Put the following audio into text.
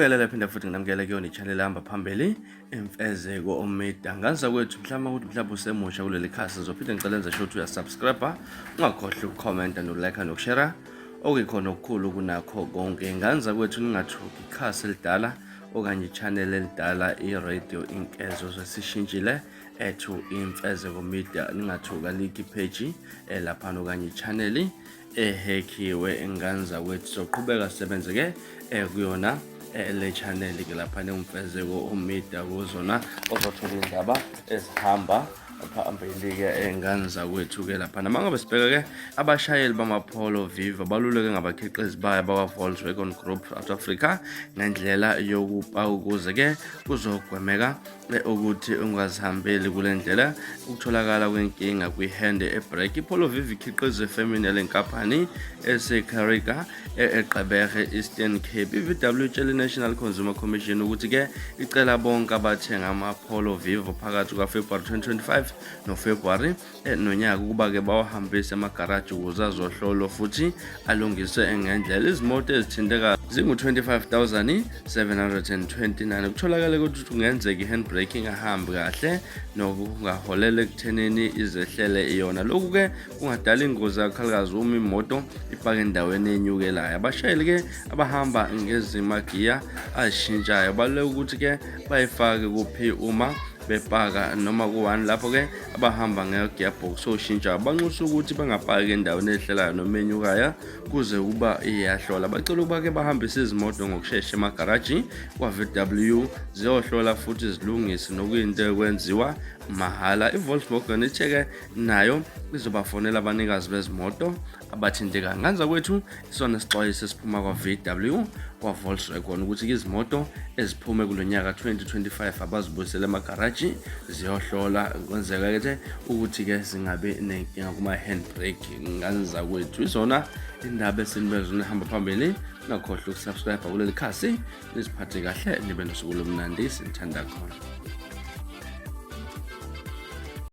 Ngibingelela phinda futhi nginamukela kuyona i-channel ehamba phambili Imfezeko Omida. Ngaza kwethu mhlawumbe usemusha kuleli khasi ngizophinda ngicela enze sure ukuthi uyasubscribe, ungakhohlwa ukukhomenta nolike nokushare. Okuyikhona okukhulu kunakho konke. Nganza kwethu ningathuki ikhasi elidala okanye i-channel elidala i-radio Inkezo sesishintshile to Imfezeko Media. Ningathuka like page lapha okanye i-channel ehackiwe. Enganza kwethu soqhubeka sisebenze ke kuyona le channel ke lapha neMfezeko Omida kuzona ozothola indaba ezihamba phambili ke enganza kwethu ke lapha. Namangabe sibheka ke abashayeli bama-Polo Vivo baluleke ngabakhiqizi bayo bakwa-Volkswagen Group South Africa ngendlela yokupa ukuze ke kuzogwemeka ukuthi ungazihambeli kule ndlela ukutholakala kwenkinga kwi-hand ebrake. iPolo Vivo ikhiqiza feminine enkampani eseKarika eGqeberha Eastern Cape. iVW itshela i-National Consumer Commission ukuthi ke icela bonke abathenga ama-Polo Vivo phakathi kwaFebruary 2025 noFebruary nonyaka ukuba ke bawahambise emagaraji ukuze azohlolwa futhi alungiswe ngendlela. Izimoto ezithinteka zingu-25,729. Kutholakala ukuthi kungenzeka i-handbrake ingahambi kahle nokungaholela ekuthenini izehlele iyona. Lokhu ke kungadala ingozi kakhulukazi uma imoto ipaka endaweni enyukelayo. Abashayeli ke abahamba ngezimagiya azishintshayo baluleke ukuthi ke bayifake kuphi uma bepaka noma ku-1 lapho ke abahamba nge-gearbox oshintshayo banxusa ukuthi bangapaki endaweni ehlelayo noma enyukayo kuze kuba iyahlola. Bacela ukuba ke bahambise izimoto ngokushesha emagaraji kwa-VW ziyohlola futhi zilungise nokuyinto ekwenziwa mahhala. iVolkswagen ithe-ke nayo izobafonela abanikazi bezimoto abathinteka. Nganza kwethu isona sixwayiso esiphuma kwa-VW kwa-Volkswagen ukuthi izimoto eziphume kulo nyaka 2025 abazibuyisele emagaraji ziyohlola kwenzeka ke ukuthi ke zingabe nenkinga kuma-handbrake. Nganza kwethu isona indaba esinibezwe nihamba phambili. Ungakhohlwa ukusubscribe kuleli khasi. Niziphathe kahle nibe nosuku lomnandi sinithanda khona.